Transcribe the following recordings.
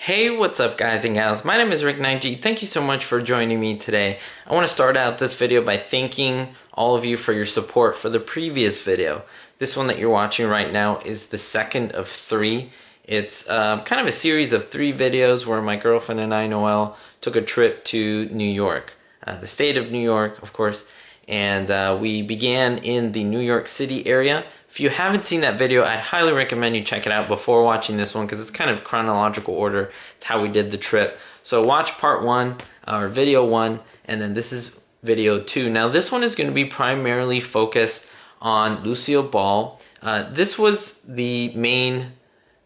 Hey, what's up guys and gals? My name is Rick9G. Thank you so much for joining me today. I want to start out this video by thanking all of you for your support for the previous video. This one that you're watching right now is the second of 3. It's kind of a series of 3 videos where my girlfriend and I, Noelle, took a trip to New York, the state of New York, of course, and we began in the New York City area. If you haven't seen that video, I'd highly recommend you check it out before watching this one because it's kind of chronological order. It's how we did the trip. So watch part 1, or video 1, and then this is video 2. Now this one is going to be primarily focused on Lucille Ball. This was the main,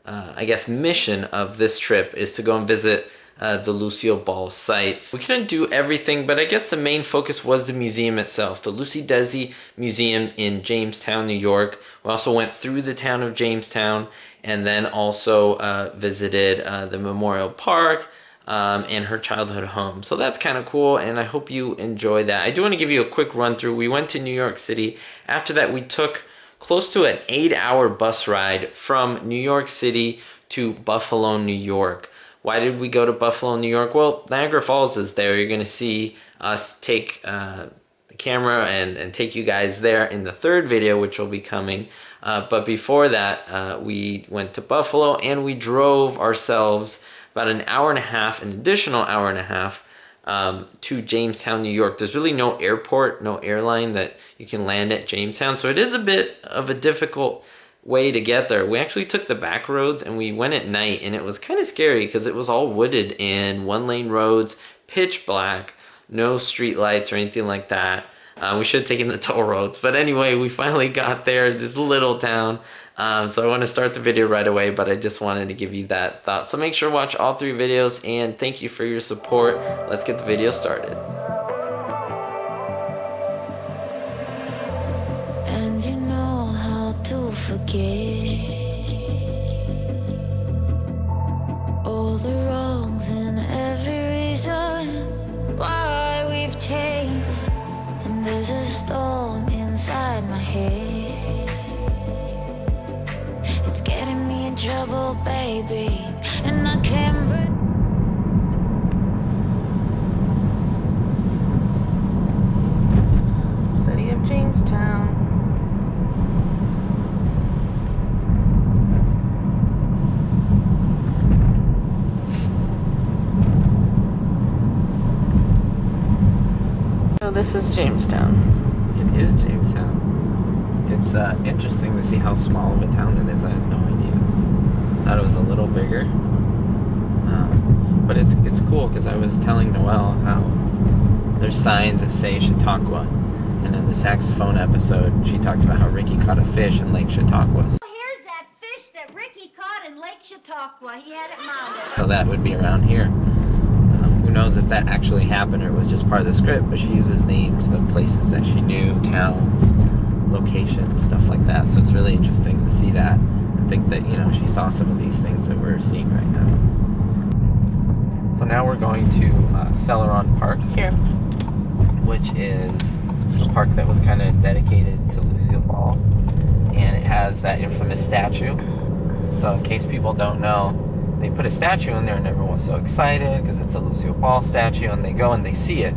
I guess, mission of this trip, is to go and visit the Lucille Ball sites. We couldn't do everything, but I guess the main focus was the museum itself, the Lucy-Desi Museum in Jamestown, New York. We also went through the town of Jamestown and then also visited the Memorial Park and her childhood home. So that's kind of cool, and I hope you enjoy that. I do want to give you a quick run through. We went to New York City. After that, we took close to an 8-hour bus ride from New York City to Buffalo, New York. Why did we go to Buffalo, New York? Well, Niagara Falls is there. You're going to see us take the camera and take you guys there in the 3rd video, which will be coming. But before that, we went to Buffalo and we drove ourselves about an additional hour and a half to Jamestown, New York. There's really no airport, no airline that you can land at Jamestown. So it is a bit of a difficult way to get there. We actually took the back roads and we went at night, and it was kind of scary because it was all wooded and 1-lane roads, pitch black, no street lights or anything like that. We should have taken the toll roads, but anyway, we finally got there, this little town. So I want to start the video right away, but I just wanted to give you that thought. So make sure to watch all 3 videos, and thank you for your support. Let's get the video started. And you know how to forget all the wrongs and every reason why we've changed. And there's a storm inside my head, it's getting me in trouble, baby, and I can't breathe. City of Jamestown. So this is Jamestown. It is Jamestown. It's interesting to see how small of a town it is. I had no idea. Thought it was a little bigger. But it's cool because I was telling Noelle how there's signs that say Chautauqua. And in the saxophone episode, she talks about how Ricky caught a fish in Lake Chautauqua. Here's that fish that Ricky caught in Lake Chautauqua. He had it mounted. So that would be around here. Who knows if that actually happened or it was just part of the script, but she uses names of places that she knew, towns, locations, stuff like that. So it's really interesting to see that and think that, you know, she saw some of these things that we're seeing right now. So now we're going to Celeron Park Here. which is a park that was kind of dedicated to Lucille Ball, and it has that infamous statue. So in case people don't know, they put a statue in there and everyone's so excited because it's a Lucille Ball statue, and they go and they see it,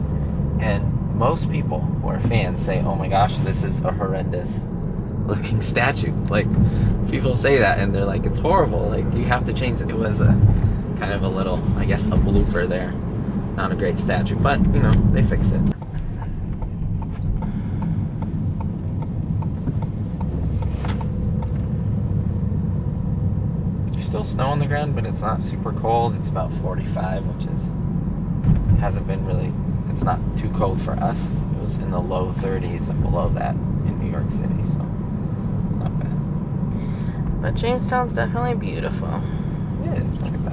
and most people who are fans say, oh my gosh, this is a horrendous looking statue. Like, people say that and they're like, it's horrible, like you have to change it. It was a kind of a little, I guess, a blooper there. Not a great statue, but you know, they fixed it. Still snow on the ground, but it's not super cold. It's about 45, which is, hasn't been really, it's not too cold for us. It was in the low 30s and below that in New York City, so it's not bad. But Jamestown's definitely beautiful. It is. Look at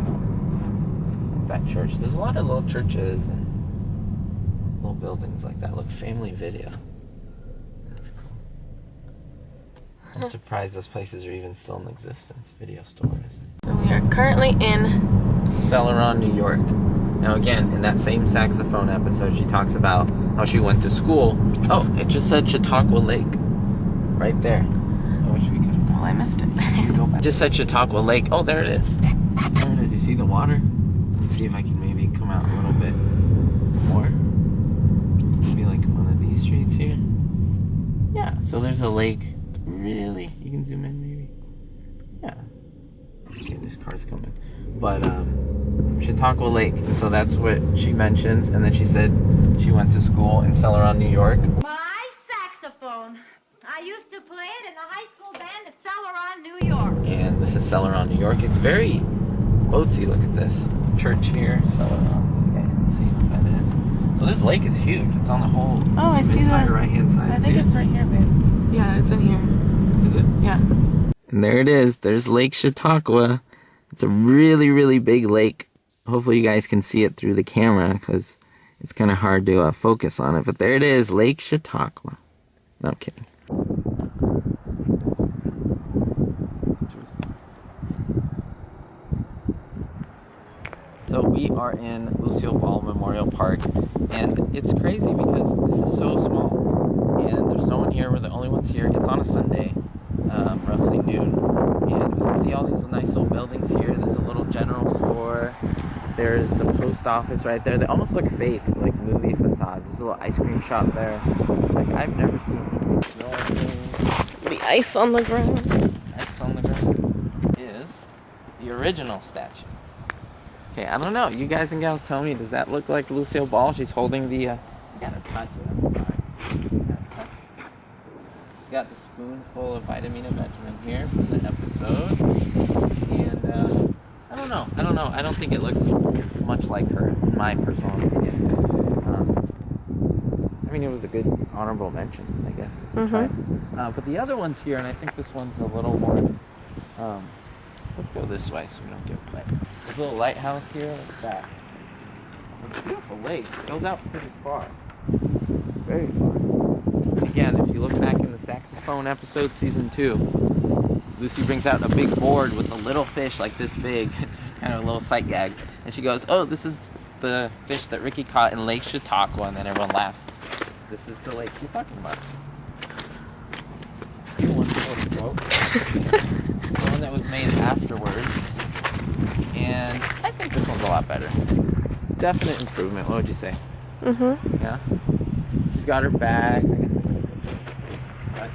that church. There's a lot of little churches and little buildings like that. Look, Family Video. That's cool. I'm surprised those places are even still in existence. Video store, isn't it? So we are currently in Celeron, New York. Now again, in that same saxophone episode, she talks about how she went to school. Oh, it just said Chautauqua Lake. Right there. I wish we could have Oh, I missed it. go back. It just said Chautauqua Lake. Oh, there it is. There it is. You see the water? see if I can maybe come out a little bit more. Maybe like one of these streets here. Yeah, so there's a lake. Really? You can zoom in maybe? Yeah. Okay, this car's coming. But, Chautauqua Lake, and so that's what she mentions, and then she said she went to school in Celeron, New York. My saxophone. I used to play it in the high school band at Celeron, New York. And this is Celeron, New York. It's very boatsy. Look at this. Church here, Celeron, so you guys can see what that is. So this lake is huge. It's on the whole I see that. right-hand side. I think it's right here, babe. Yeah, it's in here. Is it? Yeah. And there it is. There's Lake Chautauqua. It's a really, really big lake. Hopefully you guys can see it through the camera because it's kind of hard to focus on it. But there it is, Lake Chautauqua. No, I'm kidding. So we are in Lucille Ball Memorial Park, and it's crazy because this is so small, and there's no one here. We're the only ones here. It's on a Sunday, roughly noon, and we can see all these nice little buildings here. There's a little general store. There's the post office right there. They almost look fake, like movie facades. There's a little ice cream shop there. Like I've never seen The ice on the ground. ice on the ground is the original statue. Okay, I don't know. You guys and gals tell me, does that look like Lucille Ball? She's holding the, you gotta touch it. I'm sorry. She's got the spoonful of Vitameatavegamin here from the episode. And, I don't know. I don't think it looks much like her, in my personal opinion. I mean, it was a good honorable mention, I guess. But the other one's here, and I think this one's a little more, let's go this way so we don't get wet. There's a little lighthouse here, like that. It's a beautiful lake. It goes out pretty far. Very far. Again, if you look back in the saxophone episode, season 2, Lucy brings out a big board with a little fish like this big. It's kind of a little sight gag. And she goes, oh, this is the fish that Ricky caught in Lake Chautauqua, and then everyone laughs. This is the lake she's talking about. You want to go quote? The one that was made afterwards, and I think this one's a lot better. Definite improvement. What would you say? Yeah. She's got her bag. I guess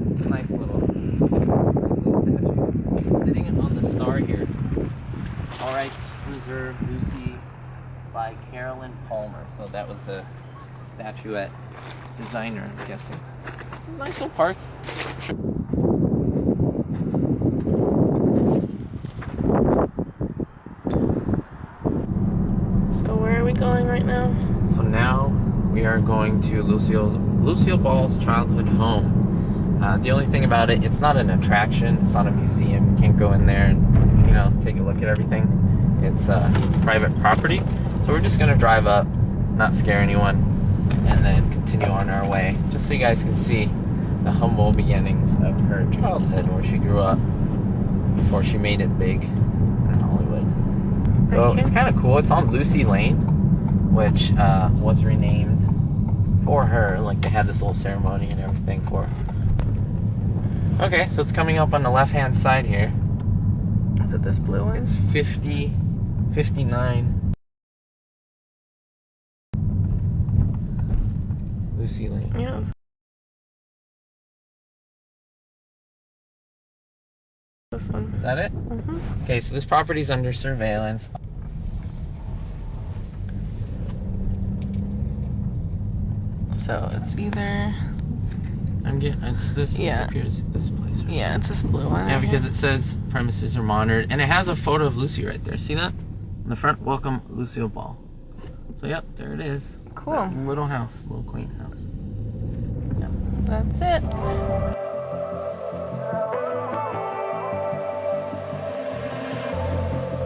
it's a nice little statue. She's sitting on the star here. All right, preserved Lucy by Carroll Palmer. So that was a statuette designer, I'm guessing. Nice little park. So where are we going right now? So now we are going to Lucille Ball's childhood home. The only thing about it, it's not an attraction. It's not a museum. You can't go in there and, take a look at everything. It's private property. So we're just gonna drive up, not scare anyone, and then continue on our way, just so you guys can see the humble beginnings of her childhood, where she grew up before she made it big in Hollywood. So it's kind of cool. It's on Lucy Lane, which was renamed for her. Like they had this little ceremony and everything for her. Okay, so it's coming up on the left-hand side here. Is it this blue one? It's 59 Lucy Lane. Yeah. This one. Is that it? Okay, so this property's under surveillance. So it's either... It's this. Yeah. It appears this place. Right? Yeah, it's this blue one. Yeah, because it says premises are monitored, and it has a photo of Lucy right there. See that? In the front, welcome Lucille Ball. So yep, there it is. Cool. That little house, little quaint house. Yep. That's it.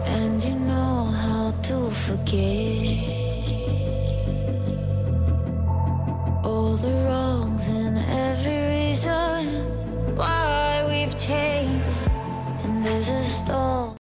And you know how to forget all the wrongs and every reason why we've changed. And there's a storm.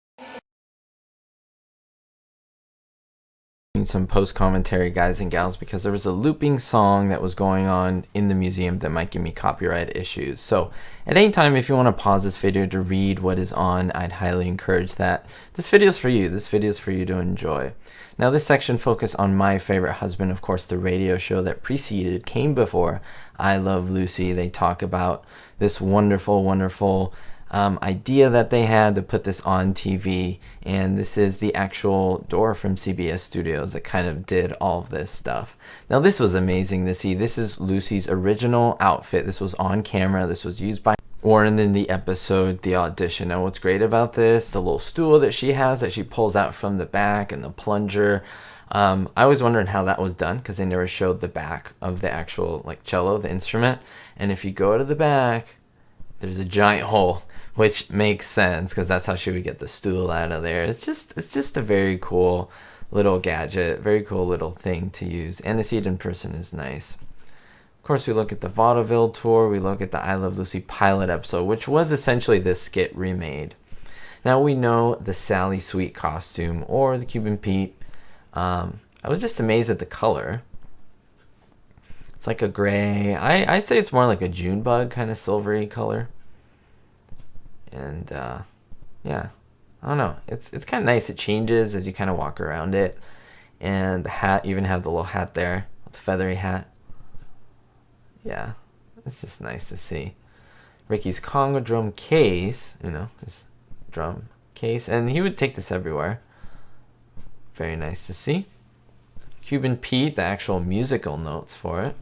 Some post commentary, guys and gals, because there was a looping song that was going on in the museum that might give me copyright issues. So at any time, if you want to pause this video to read what is on, I'd highly encourage that. This video is for you. This video is for you to enjoy. Now this section focused on My Favorite Husband, of course, the radio show that came before I Love Lucy. They talk about this wonderful idea that they had to put this on TV, and this is the actual door from CBS Studios that kind of did all of this stuff. Now this was amazing to see. This is Lucy's original outfit. This was on camera. This was used by Warren in the episode The Audition. Now what's great about this, the little stool that she has that she pulls out from the back, and the plunger. I was wondering how that was done because they never showed the back of the actual like cello, the instrument. And if you go to the back, there's a giant hole, which makes sense because that's how she would get the stool out of there. It's just a very cool little gadget, very cool little thing to use, and to see it in person is nice. Of course, we look at the vaudeville tour. We look at the I Love Lucy pilot episode, which was essentially this skit remade. Now we know the Sally Sweet costume or the Cuban Pete. I was just amazed at the color. It's like a gray. I'd say it's more like a June bug kind of silvery color. And yeah, I don't know. It's kind of nice. It changes as you kind of walk around it. And the hat, even have the little hat there, the feathery hat. Yeah, it's just nice to see. Ricky's conga drum case, his drum case, and he would take this everywhere. Very nice to see. Cuban Pete, the actual musical notes for it.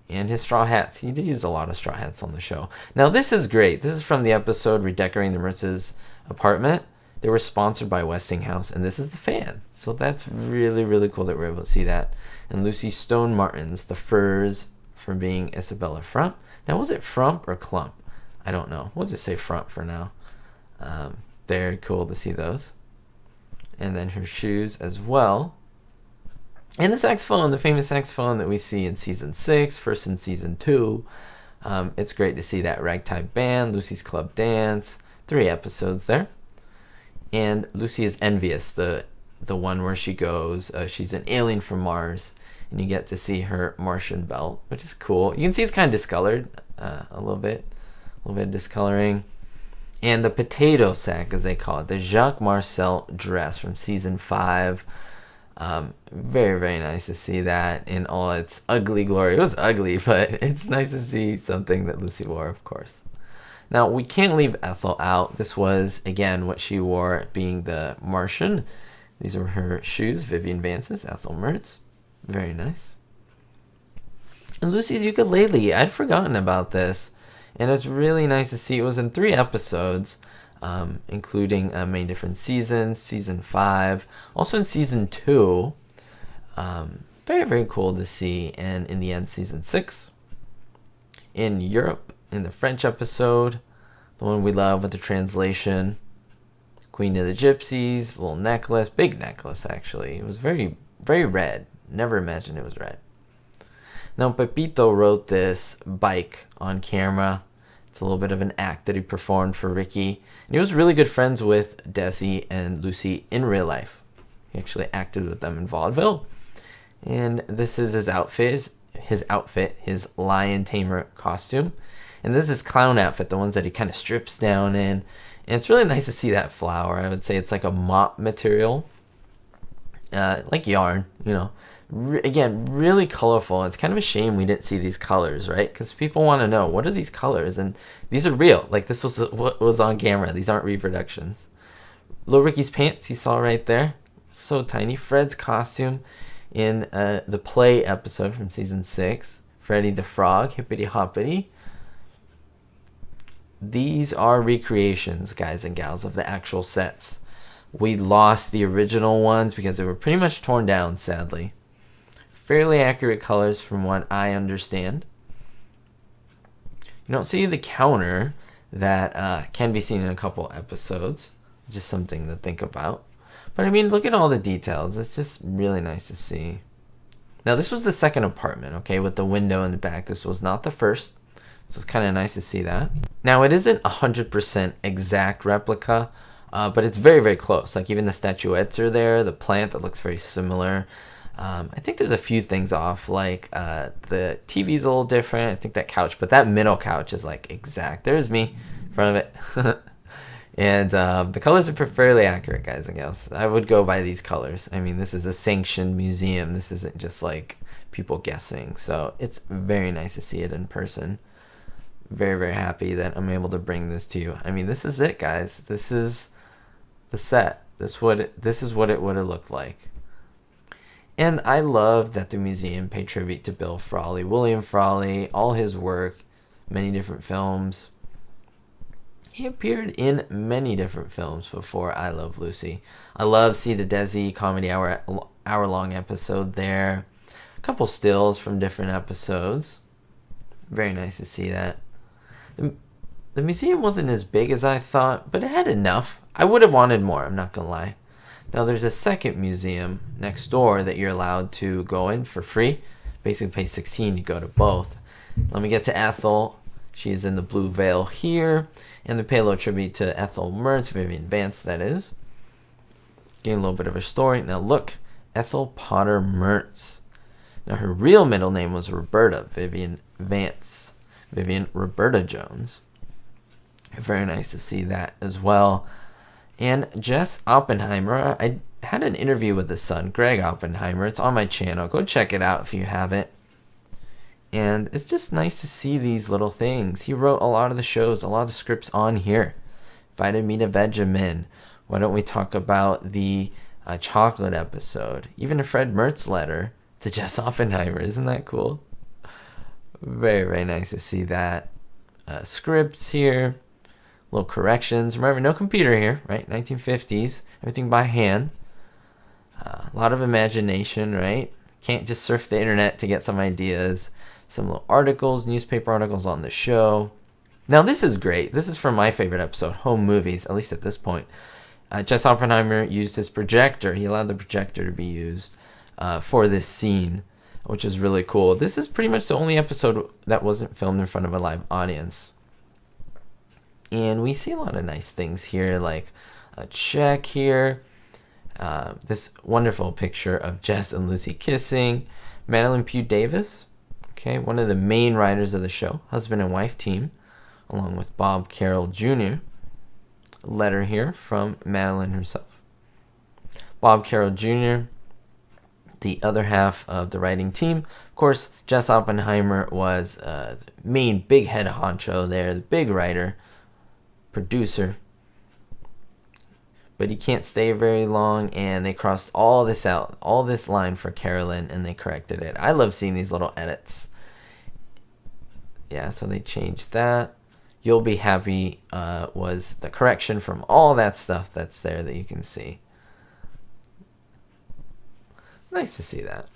And his straw hats. He did use a lot of straw hats on the show. Now this is great. This is from the episode Redecorating the Mertz's Apartment. They were sponsored by Westinghouse, and this is the fan. So that's really cool that we're able to see that. And Lucy Stone Martins, the furs from being Isabella Frump. Now was it Frump or Clump? I don't know. We'll just say Frump for now. Very cool to see those. And then her shoes as well. And the saxophone, the famous saxophone that we see in season 6, first in season 2. It's great to see that ragtime band, Lucy's Club Dance, 3 episodes there. And Lucy is Envious, the one where she goes, she's an alien from Mars, and you get to see her Martian belt, which is cool. You can see it's kind of discolored, a little bit of discoloring. And the potato sack, as they call it, the Jacques Marcel dress from season 5. Very nice to see that in all its ugly glory. It was ugly, but it's nice to see something that Lucy wore, of course. Now we can't leave Ethel out. This was again what she wore, being the Martian. These are her shoes, Vivian Vance's, Ethel Mertz. Very nice. And Lucy's ukulele, I'd forgotten about this, and it's really nice to see. It was in 3 episodes. Including many different seasons, season 5, also in season 2. Very cool to see. And in the end, season 6 in Europe, in the French episode, the one we love with the translation, Queen of the Gypsies, little necklace, big necklace actually. It was very red. Never imagined it was red. Now Pepito wrote this bike on camera. It's a little bit of an act that he performed for Ricky. And he was really good friends with Desi and Lucy in real life. He actually acted with them in vaudeville. And this is his outfit, his lion tamer costume. And this is his clown outfit, the ones that he kind of strips down in. And it's really nice to see that flower. I would say it's like a mop material, like yarn, Again, really colorful. It's kind of a shame we didn't see these colors, right? Because people want to know, what are these colors? And these are real. Like, this was what was on camera. These aren't reproductions. Little Ricky's pants you saw right there. So tiny. Fred's costume in the play episode from season 6. Freddy the Frog, hippity hoppity. These are recreations, guys and gals, of the actual sets. We lost the original ones because they were pretty much torn down, sadly. Fairly accurate colors from what I understand. You don't see the counter that can be seen in a couple episodes. Just something to think about. But I mean, look at all the details. It's just really nice to see. Now, this was the second apartment, okay, with the window in the back. This was not the first. So it's kind of nice to see that. Now, it isn't 100% exact replica but it's very, very close. Like even the statuettes are there, the plant that looks very similar. I think there's a few things off, like the TV's a little different. I think that couch, but that middle couch is like exact. There's me in front of it. And the colors are fairly accurate, guys and gals. I would go by these colors. I mean, this is a sanctioned museum. This isn't just like people guessing. So it's very nice to see it in person. Very, very happy that I'm able to bring this to you. I mean, this is it, guys. This is the set. This is what it would have looked like. And I love that the museum paid tribute to Bill Frawley, William Frawley, all his work, many different films. He appeared in many different films before I Love Lucy. I love Lucy-Desi comedy hour-long episode there. A couple stills from different episodes. Very nice to see that. The museum wasn't as big as I thought, but it had enough. I would have wanted more, I'm not going to lie. Now there's a second museum next door that you're allowed to go in for free. Basically pay $16 to go to both. Let me get to Ethel. She is in the blue veil here. And the pay a little tribute to Ethel Mertz, Vivian Vance, that is. Getting a little bit of her story. Now look, Ethel Potter Mertz. Now her real middle name was Roberta Vivian Vance. Vivian Roberta Jones. Very nice to see that as well. And Jess Oppenheimer. I had an interview with his son, Greg Oppenheimer. It's on my channel. Go check it out if you haven't. And it's just nice to see these little things. He wrote a lot of the shows, a lot of the scripts on here. Vitameatavegamin. Why don't we talk about the chocolate episode? Even a Fred Mertz letter to Jess Oppenheimer. Isn't that cool? Very, very nice to see that. Scripts here. Little corrections. Remember, no computer here, right? 1950s. Everything by hand. A lot of imagination, right? Can't just surf the internet to get some ideas. Some little articles, newspaper articles on the show. Now this is great. This is from my favorite episode, Home Movies, at least at this point. Jess Oppenheimer used his projector. He allowed the projector to be used for this scene, which is really cool. This is pretty much the only episode that wasn't filmed in front of a live audience. And we see a lot of nice things here, like a check here. This wonderful picture of Jess and Lucy kissing. Madelyn Pugh Davis. Okay, one of the main writers of the show, husband and wife team, along with Bob Carroll Jr. A letter here from Madelyn herself. Bob Carroll Jr., the other half of the writing team. Of course, Jess Oppenheimer was the main big head honcho there, the big writer, producer. But he can't stay very long, and they crossed all this out, all this line for Carolyn, and they corrected it. I love seeing these little edits. Yeah, so they changed that. You'll Be Happy was the correction from all that stuff that's there that you can see. Nice to see that.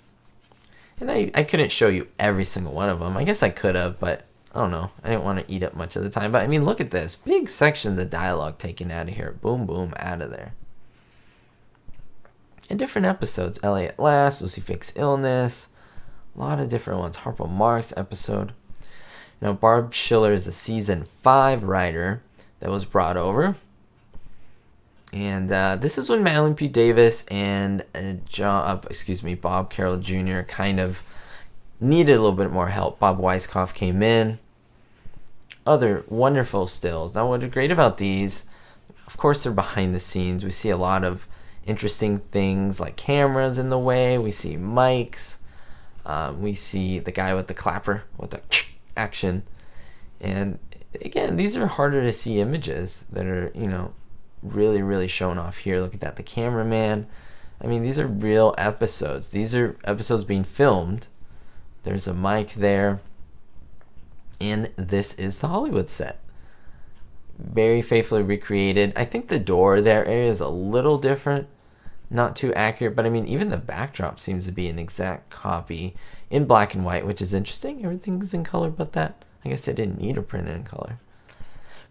And I couldn't show you every single one of them. I guess I could have, but I don't know. I didn't want to eat up much of the time. But I mean, look at this. Big sections of dialogue taken out of here. Boom, boom, out of there. And different episodes. LA at Last, Lucy Fake's Illness. A lot of different ones. Harpo Marx episode. Now, Barb Schiller is a season 5 writer that was brought over. And this is when Madelyn P. Davis and Bob Carroll Jr. kind of needed a little bit more help. Bob Weisskopf came in. Other wonderful stills. Now, what is great about these, of course, they're behind the scenes. We see a lot of interesting things like cameras in the way. We see mics. We see the guy with the clapper with the action. And again, these are harder to see images that are, really, really shown off here. Look at that. The cameraman. I mean, these are real episodes. These are episodes being filmed. There's a mic there. And this is the Hollywood set. Very faithfully recreated. I think the door there area is a little different. Not too accurate. But I mean, even the backdrop seems to be an exact copy in black and white, which is interesting. Everything's in color but that. I guess they didn't need to print it in color.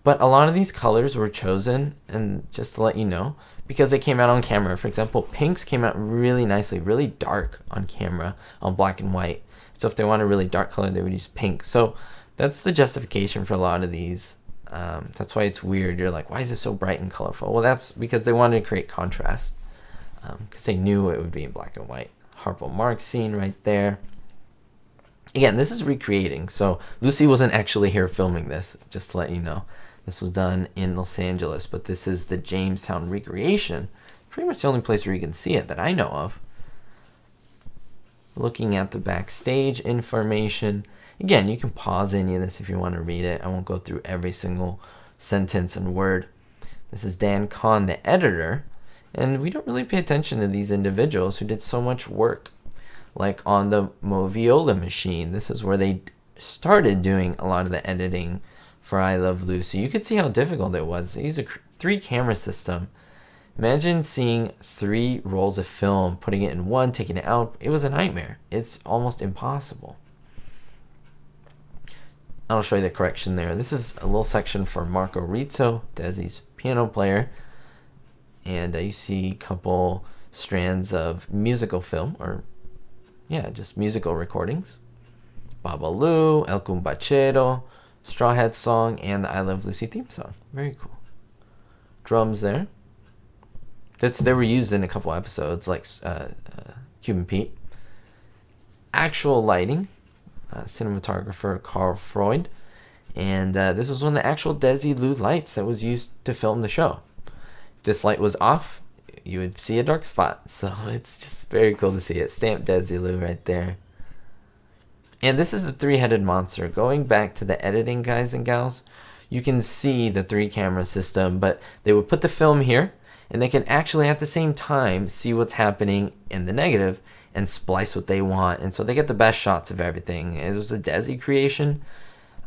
But a lot of these colors were chosen, and just to let you know, because they came out on camera. For example, pinks came out really nicely, really dark on camera on black and white. So if they want a really dark color, they would use pink. So that's the justification for a lot of these That's why it's weird. You're like, why is it so bright and colorful? Well, that's because they wanted to create contrast, because they knew it would be in black and white. Harpo Marx scene right there. Again, this is recreating, so Lucy wasn't actually here filming this, just to let you know. This was done in Los Angeles, but this is the Jamestown recreation. Pretty much the only place where you can see it that I know of. Looking at the backstage information. Again, you can pause any of this if you want to read it. I won't go through every single sentence and word. This is Dan Kahn, the editor, and we don't really pay attention to these individuals who did so much work. Like on the Moviola machine, this is where they started doing a lot of the editing for I Love Lucy. You could see how difficult it was. They use a 3-camera system. Imagine seeing 3 rolls of film, putting it in one, taking it out. It was a nightmare. It's almost impossible. I'll show you the correction there. This is a little section for Marco Rizzo, Desi's piano player. And you see a couple strands of musical film, or yeah, just musical recordings. Babalu, El Cumbachero, Straw Hat Song, and the I Love Lucy theme song. Very cool. Drums there. They were used in a couple episodes, like Cuban Pete. Actual lighting, cinematographer Carl Freud, and this was one of the actual Desilu lights that was used to film the show. If this light was off, you would see a dark spot. So it's just very cool to see it. Stamped Desilu right there. And this is the 3-headed monster. Going back to the editing, guys and gals, you can see the 3-camera system, but they would put the film here, and they can actually at the same time see what's happening in the negative and splice what they want. And so they get the best shots of everything. It was a Desi creation.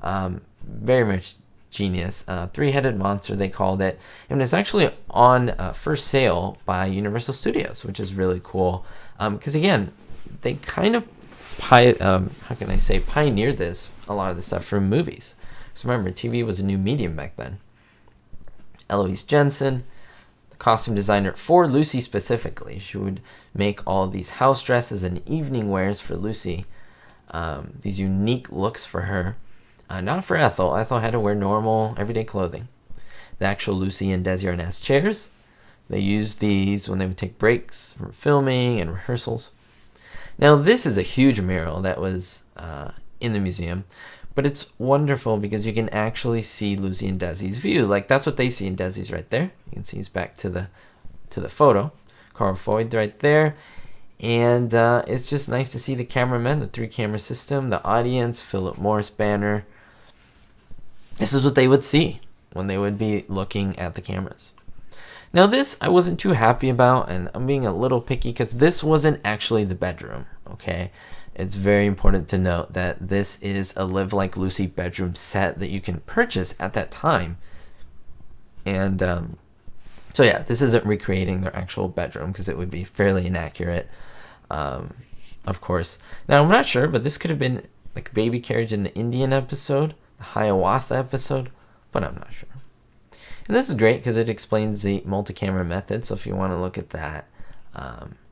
Very much genius. 3-headed monster, they called it. And it's actually on for sale by Universal Studios, which is really cool. Because again, they kind of pioneered this, a lot of the stuff from movies. So remember, TV was a new medium back then. Eloise Jensen, the costume designer for Lucy specifically. She would make all these house dresses and evening wears for Lucy. These unique looks for her. Not for Ethel. Ethel had to wear normal, everyday clothing. The actual Lucy and Desi Arnaz chairs. They used these when they would take breaks from filming and rehearsals. Now, this is a huge mural that was in the museum, but it's wonderful because you can actually see Lucy and Desi's view. Like, that's what they see in Desi's right there. You can see he's back to the photo. Carl Freud right there. And it's just nice to see the cameramen, the 3-camera system, the audience, Philip Morris banner. This is what they would see when they would be looking at the cameras. Now this I wasn't too happy about, and I'm being a little picky because this wasn't actually the bedroom, okay? It's very important to note that this is a Live Like Lucy bedroom set that you can purchase at that time. And so yeah, this isn't recreating their actual bedroom because it would be fairly inaccurate, of course. Now I'm not sure, but this could have been like baby carriage in the Indian episode, the Hiawatha episode, but I'm not sure. And this is great because it explains the multi-camera method. So if you want to look at that,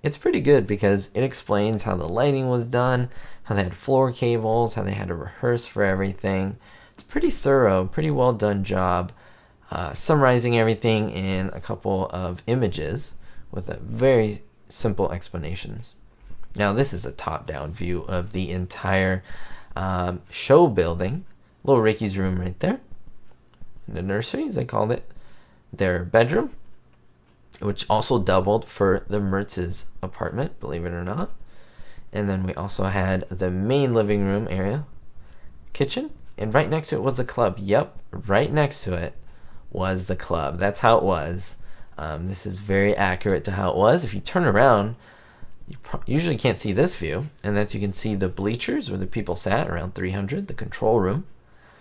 it's pretty good because it explains how the lighting was done, how they had floor cables, how they had to rehearse for everything. It's pretty thorough, pretty well done job, summarizing everything in a couple of images with a very simple explanations. Now this is a top-down view of the entire show building. Little Ricky's room right there. The nursery, as they called it, their bedroom, which also doubled for the Mertz's apartment, believe it or not. And then we also had the main living room area, kitchen, and right next to it was the club. Yep, right next to it was the club. That's how it was. This is very accurate to how it was. If you turn around, you usually can't see this view, and that's you can see the bleachers where the people sat, around 300, the control room.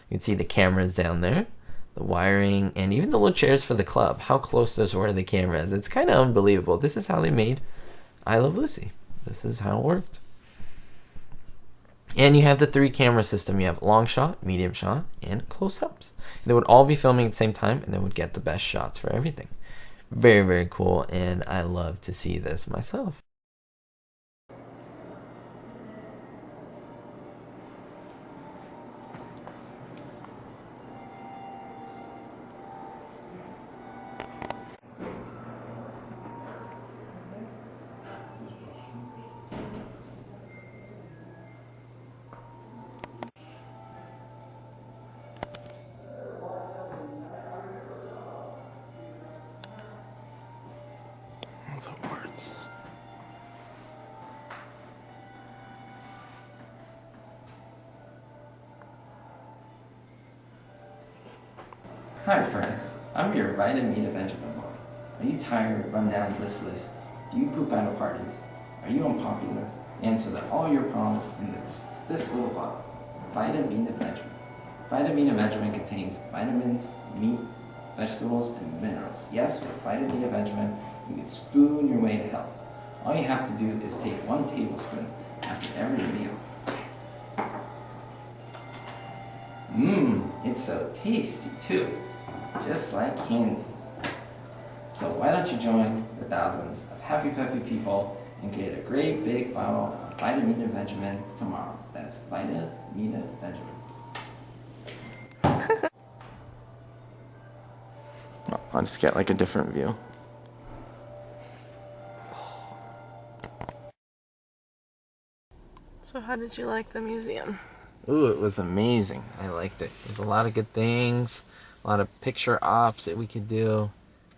You can see the cameras down there, the wiring, and even the little chairs for the club. How close those were to the cameras. It's kind of unbelievable. This is how they made I Love Lucy. This is how it worked. And you have the 3-camera system. You have long shot, medium shot, and close-ups. They would all be filming at the same time, and they would get the best shots for everything. Very, very cool, and I love to see this myself. the words. Hi friends, I'm your Vitameatavegamin boy. Are you tired, run down, listless? Do you poop out of parties? Are you unpopular? Answer all your problems in this little bottle. Vitameatavegamin. Vitameatavegamin contains vitamins, meat, vegetables, and minerals. Yes, with Vitameatavegamin, you can spoon your way to health. All you have to do is take 1 tablespoon after every meal. It's so tasty too, just like candy. So why don't you join the thousands of happy peppy people and get a great big bottle of Vitameatavegamin tomorrow. That's Vitameatavegamin. I'll just get like a different view. So how did you like the museum? Ooh, it was amazing. I liked it. There's a lot of good things, a lot of picture ops that we could do,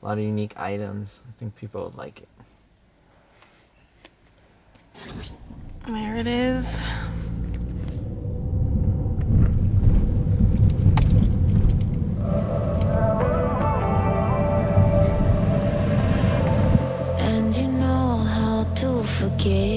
a lot of unique items. I think people would like it. There it is. And you know how to forget.